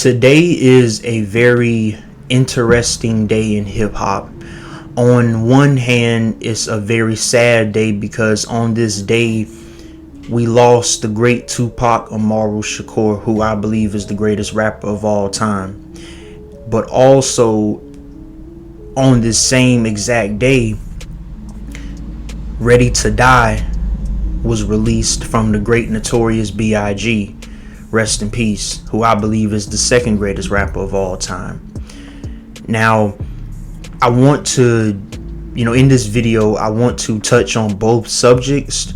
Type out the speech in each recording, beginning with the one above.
Today is a very interesting day in hip hop. On one hand, it's a very sad day because on this day, we lost the great Tupac Amaru Shakur, who I believe is the greatest rapper of all time. But also, on this same exact day, Ready to Die was released from the great Notorious B.I.G. Rest in peace, who I believe is the second greatest rapper of all time. Now, I want to, in this video, I want to touch on both subjects,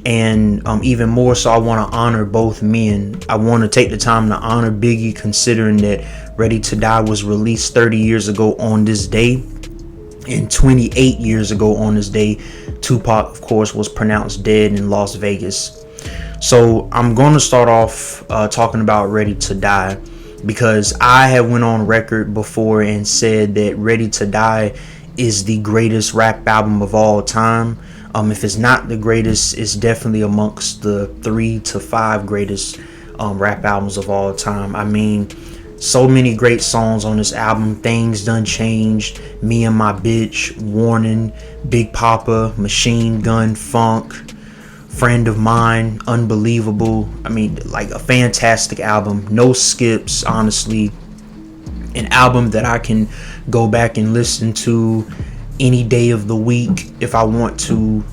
and even more so, I want to honor both men. I want to take the time to honor Biggie, considering that Ready to Die was released 30 years ago on this day, and 28 years ago on this day, Tupac, of course, was pronounced dead in Las Vegas. So I'm going to start off talking about Ready to Die, because I have went on record before and said that Ready to Die is the greatest rap album of all time. If it's not the greatest, it's definitely amongst the 3 to 5 greatest rap albums of all time. I mean, so many great songs on this album. Things Done Changed, Me and My Bitch, Warning, Big Papa, Machine Gun Funk, Friend of Mine, Unbelievable. I mean, like a fantastic album. No skips, honestly. An album that I can go back and listen to any day of the week if I want to.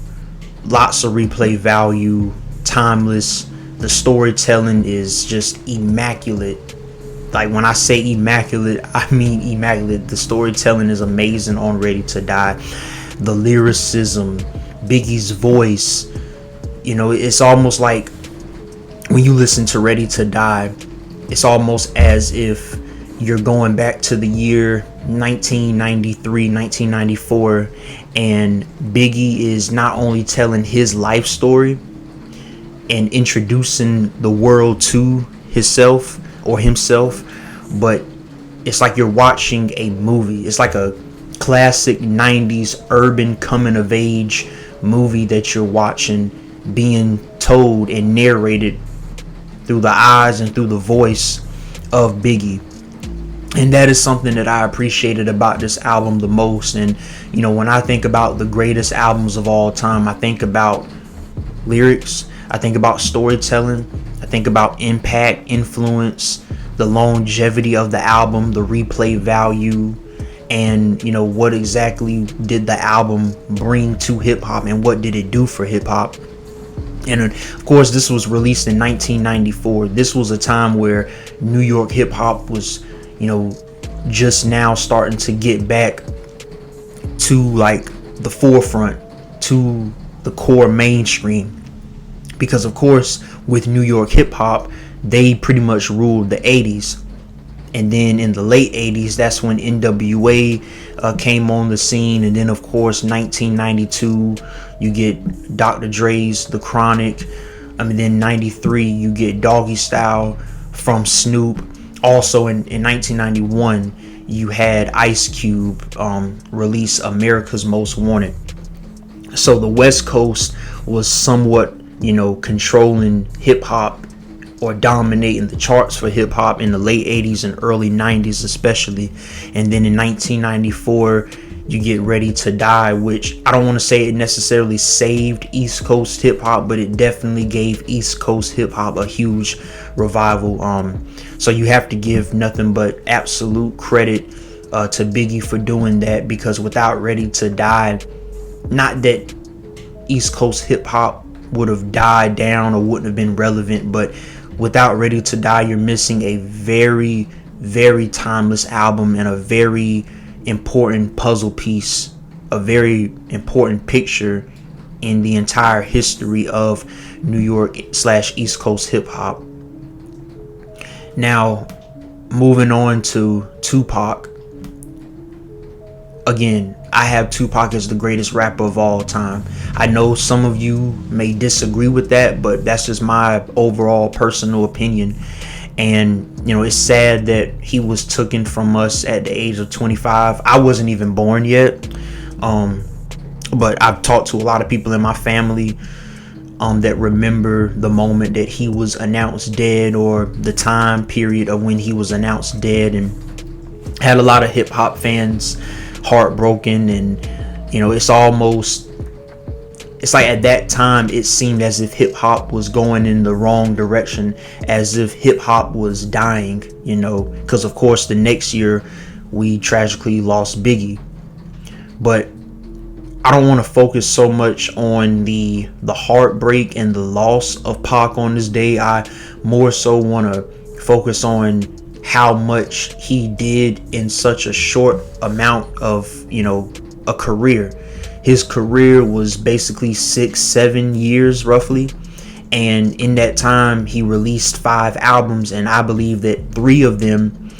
Lots of replay value, timeless. The storytelling is just immaculate. Like, when I say immaculate, I mean immaculate. The storytelling is amazing on Ready to Die. The lyricism, Biggie's voice, it's almost like when you listen to Ready to Die, it's almost as if you're going back to the year 1993, 1994, and Biggie is not only telling his life story and introducing the world to himself, but it's like you're watching a movie. It's like a classic 90s urban coming of age movie that you're watching, being told and narrated through the eyes and through the voice of Biggie. And that is something that I appreciated about this album the most. And when I think about the greatest albums of all time, I think about lyrics, I think about storytelling, I think about impact, influence, the longevity of the album, the replay value, and what exactly did the album bring to hip hop and what did it do for hip hop. And of course, this was released in 1994. This was a time where New York hip hop was just now starting to get back to like the forefront, to the core mainstream, because of course with New York hip hop, they pretty much ruled the 80s. And then in the late 80s, that's when NWA came on the scene. And then, of course, 1992, you get Dr. Dre's The Chronic. Then 93, you get Doggy Style from Snoop. Also in 1991, you had Ice Cube release America's Most Wanted. So the West Coast was somewhat, controlling hip hop, or dominating the charts for hip hop in the late 80s and early 90s especially. And then in 1994, you get Ready to Die, which I don't want to say it necessarily saved East Coast hip hop, but it definitely gave East Coast hip hop a huge revival. So you have to give nothing but absolute credit to Biggie for doing that, because without Ready to Die, not that East Coast hip hop would have died down or wouldn't have been relevant, but without Ready to Die, you're missing a very, very timeless album and a very important puzzle piece, a very important picture in the entire history of New York / East Coast hip hop. Now, moving on to Tupac. Again, I have Tupac as the greatest rapper of all time. I know some of you may disagree with that, but that's just my overall personal opinion. And it's sad that he was taken from us at the age of 25. I wasn't even born yet, but I've talked to a lot of people in my family that remember the moment that he was announced dead, or the time period of when he was announced dead, and had a lot of hip hop fans heartbroken. And it's like at that time it seemed as if hip hop was going in the wrong direction, as if hip hop was dying, because of course the next year we tragically lost Biggie. But I don't want to focus so much on the heartbreak and the loss of Pac on this day. I more so want to focus on how much he did in such a short amount of, a career. His career was basically 6-7 years roughly. And in that time, he released 5 albums. And I believe that 3 of them,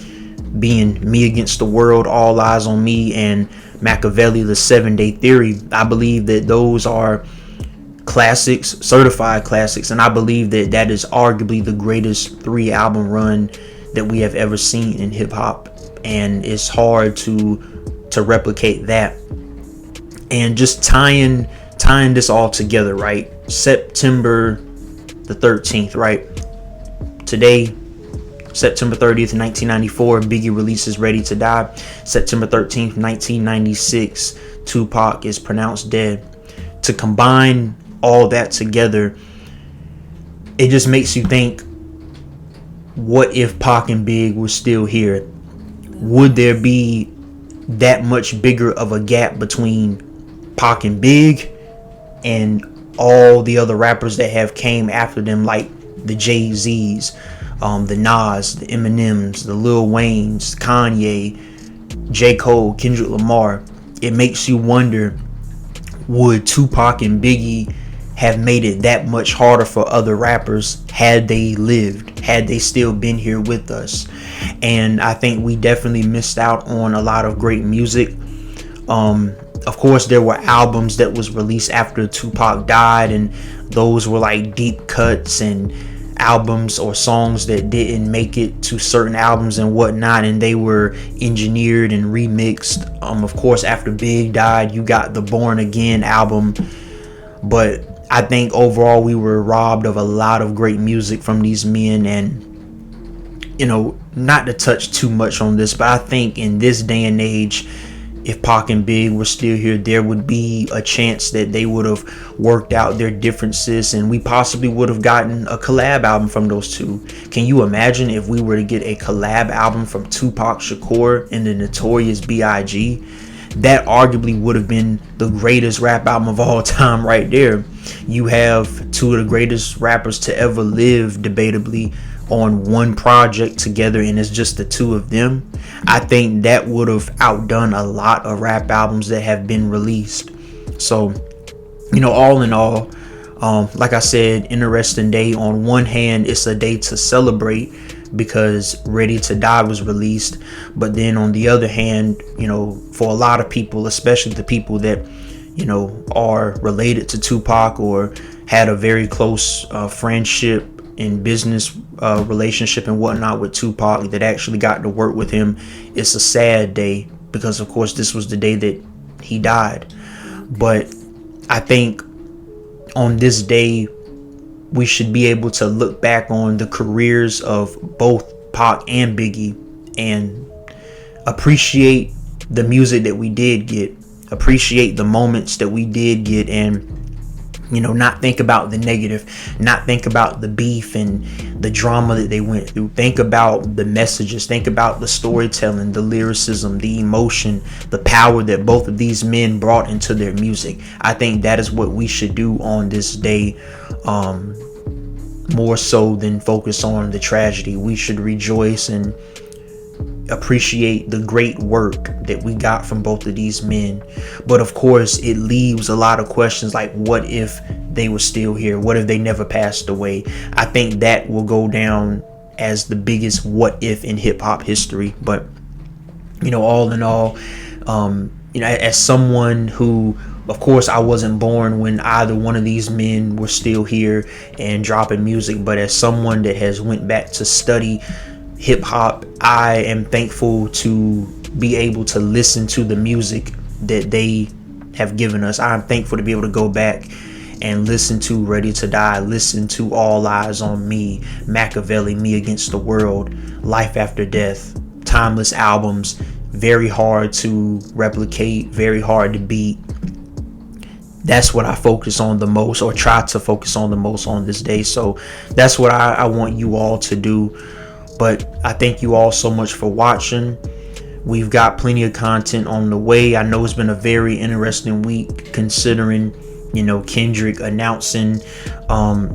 being Me Against the World, All Eyes on Me, and Machiavelli, The 7-Day Theory, I believe that those are classics, certified classics. And I believe that that is arguably the greatest 3-album run that we have ever seen in hip hop. And it's hard to replicate that. And just tying this all together, right? September the 13th, right? Today, September 30th, 1994, Biggie releases Ready to Die. September 13th, 1996, Tupac is pronounced dead. To combine all that together, it just makes you think, what if Pac and Big were still here? Would there be that much bigger of a gap between Pac and Big and all the other rappers that have came after them, like the Jay-Z's, the Nas, the Eminems, the Lil Waynes, Kanye, J. Cole, Kendrick Lamar? It makes you wonder, would Tupac and Biggie have made it that much harder for other rappers had they lived, had they still been here with us? And I think we definitely missed out on a lot of great music. Of course, there were albums that was released after Tupac died, and those were like deep cuts and albums or songs that didn't make it to certain albums and whatnot, and they were engineered and remixed. Of course, after Big died, you got the Born Again album. But I think overall we were robbed of a lot of great music from these men. And not to touch too much on this, but I think in this day and age, if Pac and Big were still here, there would be a chance that they would have worked out their differences, and we possibly would have gotten a collab album from those two. Can you imagine if we were to get a collab album from Tupac Shakur and the Notorious B.I.G.? That arguably would have been the greatest rap album of all time right there. You have two of the greatest rappers to ever live, debatably, on one project together, and it's just the two of them. I think that would have outdone a lot of rap albums that have been released. So, all in all, like I said, interesting day. On one hand, it's a day to celebrate because Ready to Die was released, but then on the other hand, for a lot of people, especially the people that are related to Tupac or had a very close friendship in business relationship and whatnot with Tupac, that actually got to work with him, it's a sad day because of course this was the day that he died. But I think on this day we should be able to look back on the careers of both Pac and Biggie and appreciate the music that we did get, appreciate the moments that we did get, and not think about the negative, not think about the beef and the drama that they went through. Think about the messages, think about the storytelling, the lyricism, the emotion, the power that both of these men brought into their music. I think that is what we should do on this day, more so than focus on the tragedy. We should rejoice and appreciate the great work that we got from both of these men. But of course, it leaves a lot of questions like, what if they were still here? What if they never passed away? I think that will go down as the biggest what if in hip hop history. But all in all, as someone who, of course, I wasn't born when either one of these men were still here and dropping music, but as someone that has went back to study hip hop, I am thankful to be able to listen to the music that they have given us. I'm thankful to be able to go back and listen to Ready to Die, listen to All Eyes on Me, Machiavelli, Me Against the World, Life After Death. Timeless albums, very hard to replicate, very hard to beat. That's what I focus on the most, or try to focus on the most on this day. So that's what I want you all to do. But I thank you all so much for watching. We've got plenty of content on the way. I know it's been a very interesting week, considering, you know, Kendrick announcing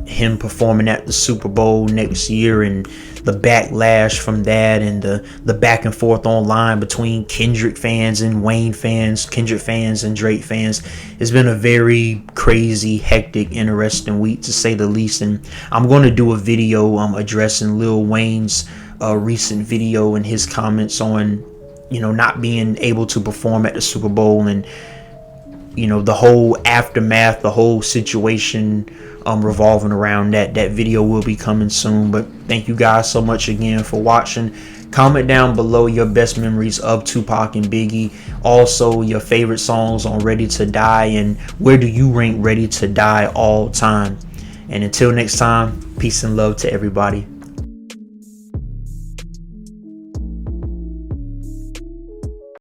him performing at the Super Bowl next year, and the backlash from that, and the back and forth online between Kendrick fans and Wayne fans, Kendrick fans and Drake fans. It's been a very crazy, hectic, interesting week, to say the least. And I'm going to do a video addressing Lil Wayne's recent video and his comments on, you know, not being able to perform at the Super Bowl, and, you know, the whole aftermath, the whole situation revolving around that. That video will be coming soon. But thank you guys so much again for watching. Comment down below your best memories of Tupac and Biggie. Also, your favorite songs on Ready to Die, and where do you rank Ready to Die all time. And until next time, peace and love to everybody.